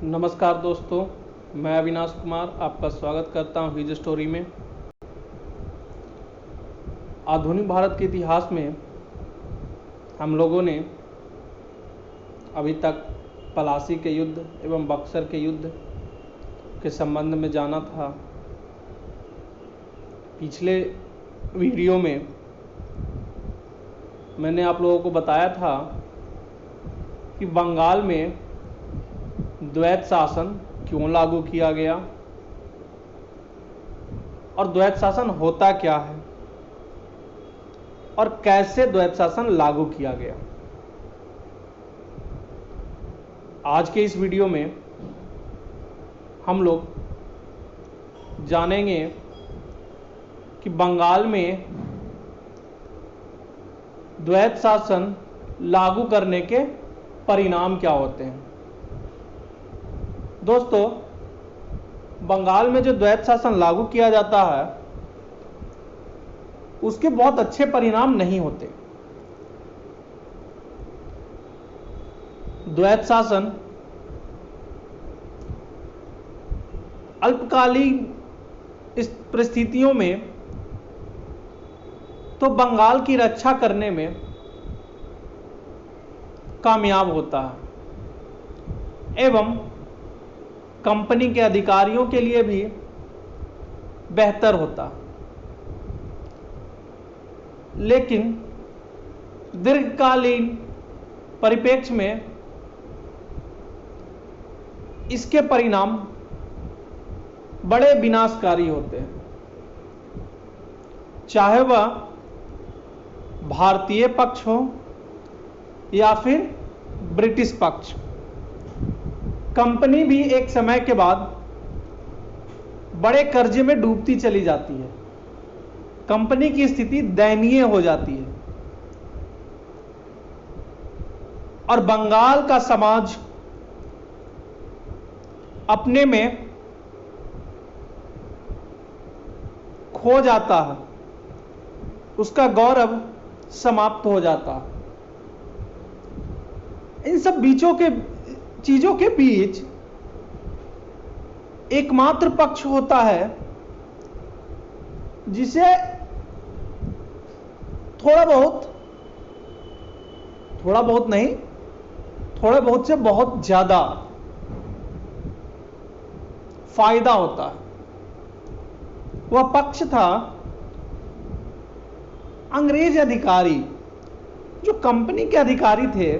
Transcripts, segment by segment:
नमस्कार दोस्तों, मैं अविनाश कुमार आपका स्वागत करता हूं हिज स्टोरी में। आधुनिक भारत के इतिहास में हम लोगों ने अभी तक पलासी के युद्ध एवं बक्सर के युद्ध के संबंध में जाना था। पिछले वीडियो में मैंने आप लोगों को बताया था कि बंगाल में द्वैत शासन क्यों लागू किया गया और द्वैत शासन होता क्या है और कैसे द्वैत शासन लागू किया गया। आज के इस वीडियो में हम लोग जानेंगे कि बंगाल में द्वैत शासन लागू करने के परिणाम क्या होते हैं। दोस्तों, बंगाल में जो द्वैत शासन लागू किया जाता है उसके बहुत अच्छे परिणाम नहीं होते। द्वैत शासन अल्पकालीन इस परिस्थितियों में तो बंगाल की रक्षा करने में कामयाब होता है एवं कंपनी के अधिकारियों के लिए भी बेहतर होता, लेकिन दीर्घकालीन परिप्रेक्ष्य में इसके परिणाम बड़े विनाशकारी होते हैं। चाहे वह भारतीय पक्ष हो या फिर ब्रिटिश पक्ष, कंपनी भी एक समय के बाद बड़े कर्जे में डूबती चली जाती है। कंपनी की स्थिति दयनीय हो जाती है और बंगाल का समाज अपने में खो जाता है, उसका गौरव समाप्त हो जाता है। इन सब चीजों के बीच एकमात्र पक्ष होता है जिसे थोड़ा बहुत नहीं, थोड़े बहुत से बहुत ज्यादा फायदा होता है। वह पक्ष था अंग्रेज अधिकारी। जो कंपनी के अधिकारी थे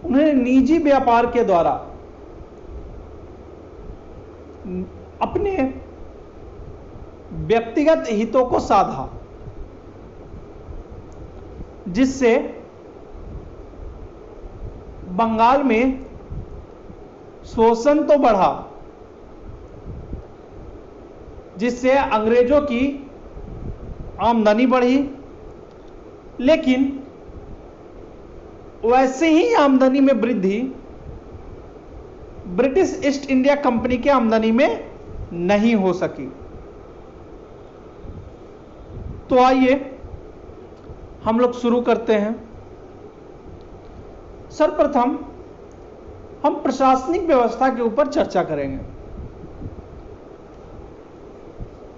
उन्हें निजी व्यापार के द्वारा अपने व्यक्तिगत हितों को साधा, जिससे बंगाल में शोषण तो बढ़ा, जिससे अंग्रेजों की आमदनी बढ़ी, लेकिन वैसे ही आमदनी में वृद्धि ब्रिटिश ईस्ट इंडिया कंपनी की आमदनी में नहीं हो सकी। तो आइए हम लोग शुरू करते हैं। सर्वप्रथम हम प्रशासनिक व्यवस्था के ऊपर चर्चा करेंगे।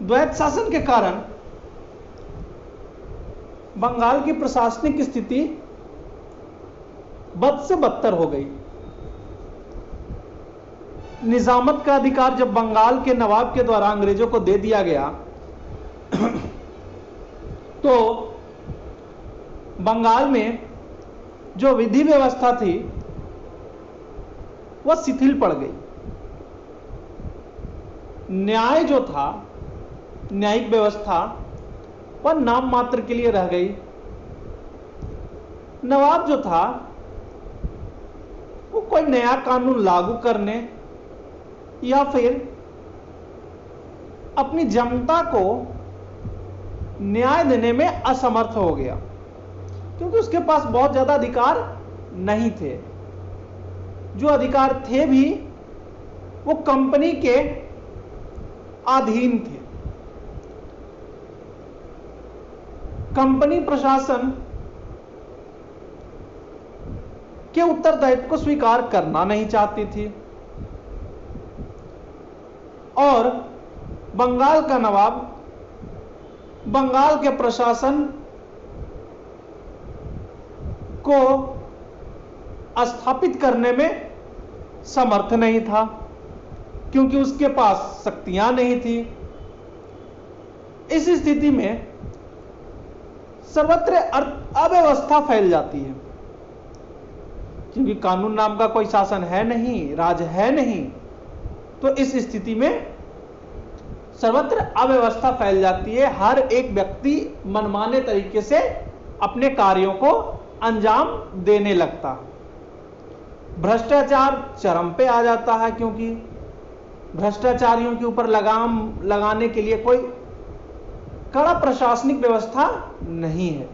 द्वैत शासन के कारण बंगाल की प्रशासनिक स्थिति बद से बदतर हो गई। निजामत का अधिकार जब बंगाल के नवाब के द्वारा अंग्रेजों को दे दिया गया तो बंगाल में जो विधि व्यवस्था थी वह शिथिल पड़ गई। न्याय जो था, न्यायिक व्यवस्था, वह नाम मात्र के लिए रह गई। नवाब जो था वो कोई नया कानून लागू करने या फिर अपनी जनता को न्याय देने में असमर्थ हो गया, क्योंकि उसके पास बहुत ज्यादा अधिकार नहीं थे। जो अधिकार थे भी वो कंपनी के अधीन थे। कंपनी प्रशासन के उत्तरदायित्व को स्वीकार करना नहीं चाहती थी। और बंगाल का नवाब बंगाल के प्रशासन को स्थापित करने में समर्थ नहीं था, क्योंकि उसके पास शक्तियां नहीं थी। इस स्थिति में सर्वत्र अव्यवस्था फैल जाती है, क्योंकि कानून नाम का कोई शासन है नहीं, राज है नहीं। तो इस स्थिति में सर्वत्र अव्यवस्था फैल जाती है। हर एक व्यक्ति मनमाने तरीके से अपने कार्यों को अंजाम देने लगता है। भ्रष्टाचार चरम पे आ जाता है, क्योंकि भ्रष्टाचारियों के ऊपर लगाम लगाने के लिए कोई कड़ा प्रशासनिक व्यवस्था नहीं है।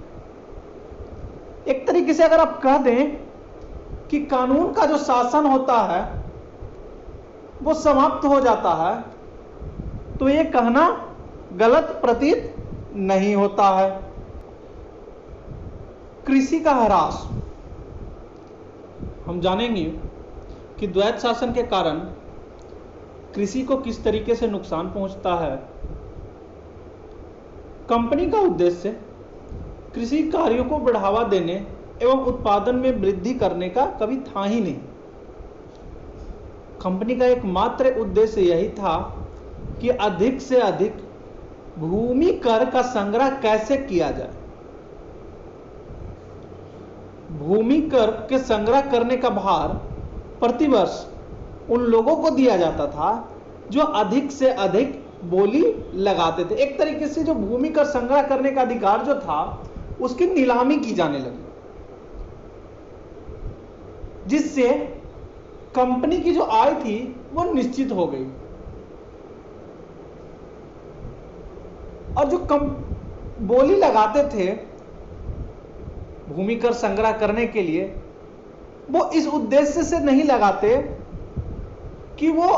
एक तरीके से अगर आप कह दें कि कानून का जो शासन होता है वो समाप्त हो जाता है, तो यह कहना गलत प्रतीत नहीं होता है। कृषि का ह्रास, हम जानेंगे कि द्वैत शासन के कारण कृषि को किस तरीके से नुकसान पहुंचता है। कंपनी का उद्देश्य कृषि कार्यों को बढ़ावा देने एवं उत्पादन में वृद्धि करने का कभी था ही नहीं। कंपनी का एकमात्र उद्देश्य यही था कि अधिक से अधिक भूमि कर का संग्रह कैसे किया जाए। भूमि कर के संग्रह करने का भार प्रतिवर्ष उन लोगों को दिया जाता था जो अधिक से अधिक बोली लगाते थे। एक तरीके से जो भूमि कर संग्रह करने का अधिकार जो था उसकी नीलामी की जाने लगी, जिससे कंपनी की जो आय थी वो निश्चित हो गई। और जो बोली लगाते थे भूमि कर संग्रह करने के लिए, वो इस उद्देश्य से नहीं लगाते कि वो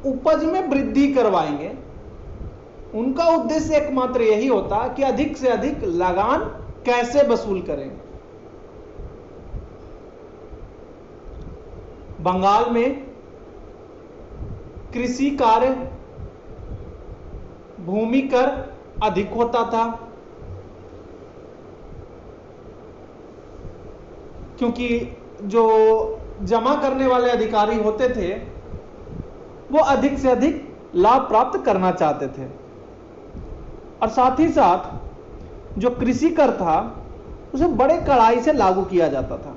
उपज में वृद्धि करवाएंगे। उनका उद्देश्य एकमात्र यही होता कि अधिक से अधिक लगान कैसे वसूल करेंगे। बंगाल में कृषि कार्य भूमि कर अधिक होता था, क्योंकि जो जमा करने वाले अधिकारी होते थे वो अधिक से अधिक लाभ प्राप्त करना चाहते थे। और साथ ही साथ जो कृषि कर था उसे बड़े कड़ाई से लागू किया जाता था।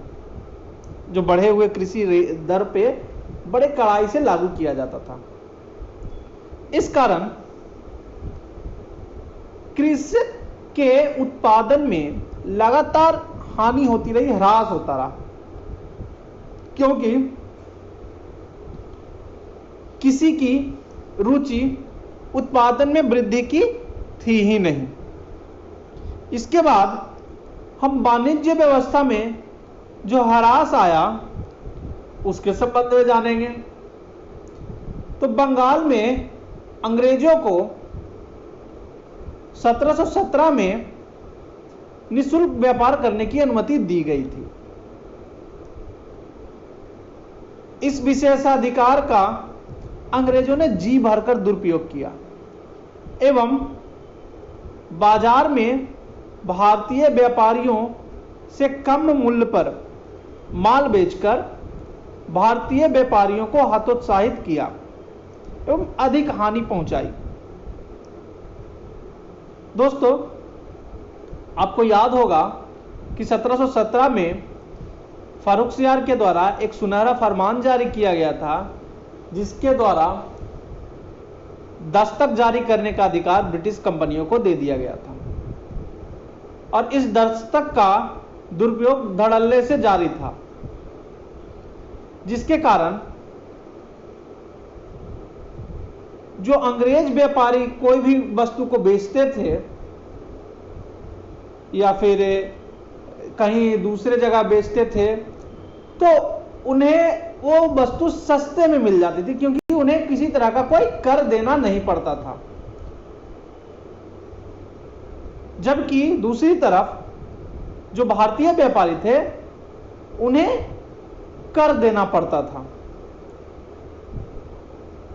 जो बढ़े हुए कृषि दर पे बड़े कड़ाई से लागू किया जाता था। इस कारण कृषि के उत्पादन में लगातार हानि होती रही, ह्रास होता रहा, क्योंकि किसी की रुचि उत्पादन में वृद्धि की थी ही नहीं। इसके बाद हम वाणिज्य व्यवस्था में जो ह्रास आया उसके संबंध में जानेंगे। तो बंगाल में अंग्रेजों को 1717 में निःशुल्क व्यापार करने की अनुमति दी गई थी। इस विशेषाधिकार का अंग्रेजों ने जी भरकर दुरुपयोग किया एवं बाजार में भारतीय व्यापारियों से कम मूल्य पर माल बेचकर भारतीय व्यापारियों को हतोत्साहित किया एवं अधिक हानि पहुंचाई। दोस्तों, आपको याद होगा कि 1717 में फारुखसियार के द्वारा एक सुनहरा फरमान जारी किया गया था, जिसके द्वारा दस्तक जारी करने का अधिकार ब्रिटिश कंपनियों को दे दिया गया था। और इस दस्तक का दुरुपयोग धड़ल्ले से जारी था, जिसके कारण जो अंग्रेज व्यापारी कोई भी वस्तु को बेचते थे या फिर कहीं दूसरे जगह बेचते थे, तो उन्हें वो वस्तु सस्ते में मिल जाती थी, क्योंकि उन्हें किसी तरह का कोई कर देना नहीं पड़ता था। जबकि दूसरी तरफ जो भारतीय व्यापारी थे उन्हें कर देना पड़ता था।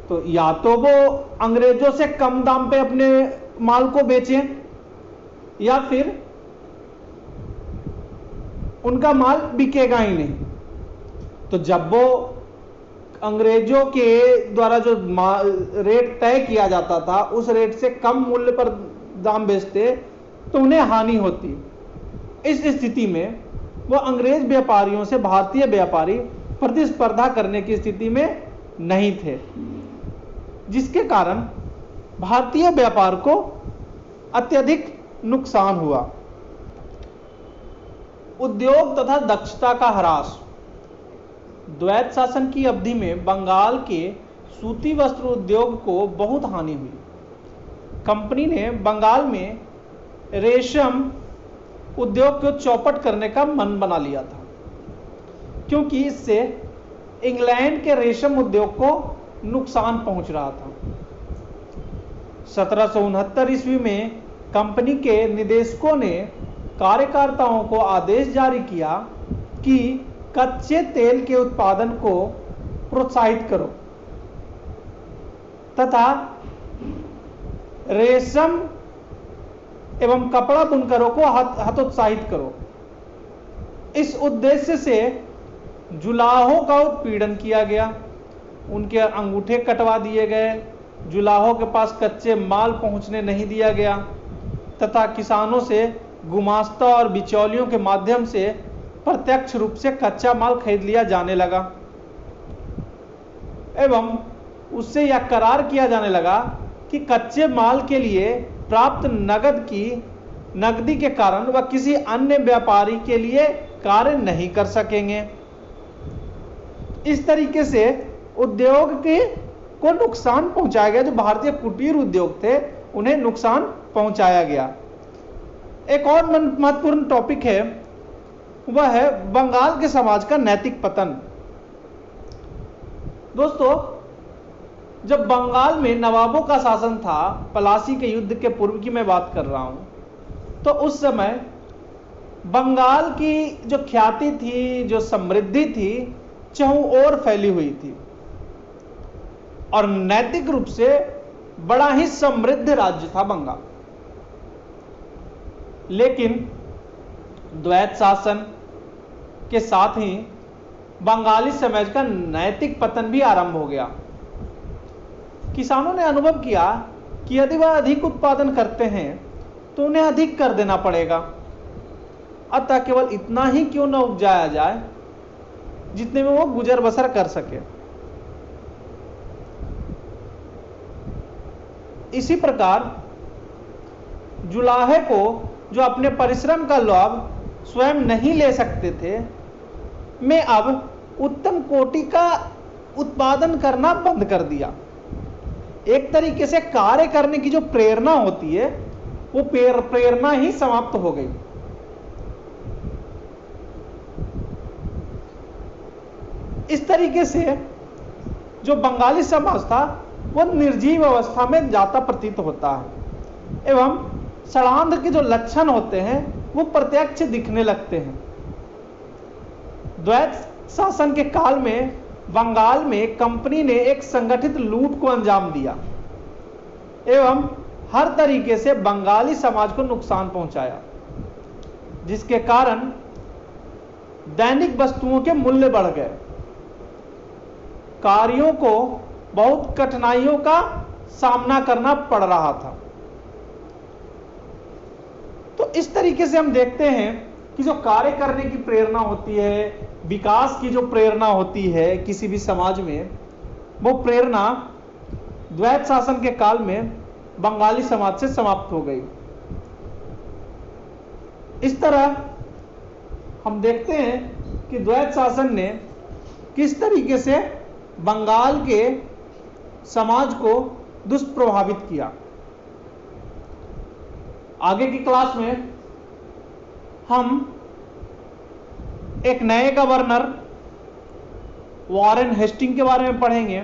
तो या तो वो अंग्रेजों से कम दाम पे अपने माल को बेचें या फिर उनका माल बिकेगा ही नहीं। तो जब वो अंग्रेजों के द्वारा जो रेट तय किया जाता था उस रेट से कम मूल्य पर दाम बेचते तो उन्हें हानि होती। इस स्थिति में वो अंग्रेज व्यापारियों से भारतीय व्यापारी प्रतिस्पर्धा करने की स्थिति में नहीं थे, जिसके कारण भारतीय व्यापार को अत्यधिक नुकसान हुआ। उद्योग तथा दक्षता का ह्रास। द्वैत शासन की अवधि में बंगाल के सूती वस्त्र उद्योग को बहुत हानि हुई। कंपनी ने बंगाल में रेशम उद्योग को चौपट करने का मन बना लिया था, क्योंकि इससे इंग्लैंड के रेशम उद्योग को नुकसान पहुंच रहा था। 1769 ईस्वी में कंपनी के निदेशकों ने कार्यकर्ताओं को आदेश जारी किया कि कच्चे तेल के उत्पादन को प्रोत्साहित करो तथा रेशम एवं कपड़ा बुनकरों को हतोत्साहित करो। इस उद्देश्य से जुलाहों का उत्पीड़न किया गया, उनके अंगूठे कटवा दिए गए, जुलाहों के पास कच्चे माल पहुंचने नहीं दिया गया तथा किसानों से गुमास्ता और बिचौलियों के माध्यम से प्रत्यक्ष रूप से कच्चा माल खरीद लिया जाने लगा एवं उससे यह करार किया जाने लगा कि कच्चे माल के लिए प्राप्त नकदी के कारण वह किसी अन्य व्यापारी के लिए कार्य नहीं कर सकेंगे। इस तरीके से उद्योग को नुकसान पहुंचाया गया। जो भारतीय कुटीर उद्योग थे उन्हें नुकसान पहुंचाया गया। एक और महत्वपूर्ण टॉपिक है, वह है बंगाल के समाज का नैतिक पतन। दोस्तों, जब बंगाल में नवाबों का शासन था, पलासी के युद्ध के पूर्व की मैं बात कर रहा हूं, तो उस समय बंगाल की जो ख्याति थी, जो समृद्धि थी, चहुं ओर फैली हुई थी और नैतिक रूप से बड़ा ही समृद्ध राज्य था बंगाल। लेकिन द्वैत शासन के साथ ही बंगाली समाज का नैतिक पतन भी आरंभ हो गया। किसानों ने अनुभव किया कि यदि वह अधिक उत्पादन करते हैं तो उन्हें अधिक कर देना पड़ेगा, अतः केवल इतना ही क्यों न उपजाया जाए जितने में वो गुजर बसर कर सके। इसी प्रकार जुलाहे को, जो अपने परिश्रम का लाभ स्वयं नहीं ले सकते थे, में अब उत्तम कोटि का उत्पादन करना बंद कर दिया। एक तरीके से कार्य करने की जो प्रेरणा होती है वो प्रेरणा ही समाप्त हो गई। इस तरीके से जो बंगाली समाज था वो निर्जीव अवस्था में जाता प्रतीत होता है एवं षड्यंत्र के जो लक्षण होते हैं वो प्रत्यक्ष दिखने लगते हैं। द्वैत शासन के काल में बंगाल में कंपनी ने एक संगठित लूट को अंजाम दिया एवं हर तरीके से बंगाली समाज को नुकसान पहुंचाया, जिसके कारण दैनिक वस्तुओं के मूल्य बढ़ गए, कार्यों को बहुत कठिनाइयों का सामना करना पड़ रहा था। तो इस तरीके से हम देखते हैं कि जो कार्य करने की प्रेरणा होती है, विकास की जो प्रेरणा होती है किसी भी समाज में, वो प्रेरणा द्वैत शासन के काल में बंगाली समाज से समाप्त हो गई। इस तरह हम देखते हैं कि द्वैत शासन ने किस तरीके से बंगाल के समाज को दुष्प्रभावित किया। आगे की क्लास में हम एक नए गवर्नर वॉरेन हेस्टिंग के बारे में पढ़ेंगे।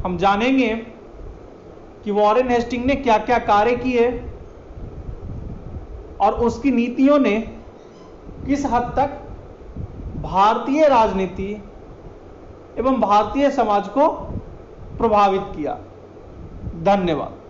हम जानेंगे कि वॉरेन हेस्टिंग ने क्या क्या कार्य किए और उसकी नीतियों ने किस हद तक भारतीय राजनीति एवं भारतीय समाज को प्रभावित किया। धन्यवाद।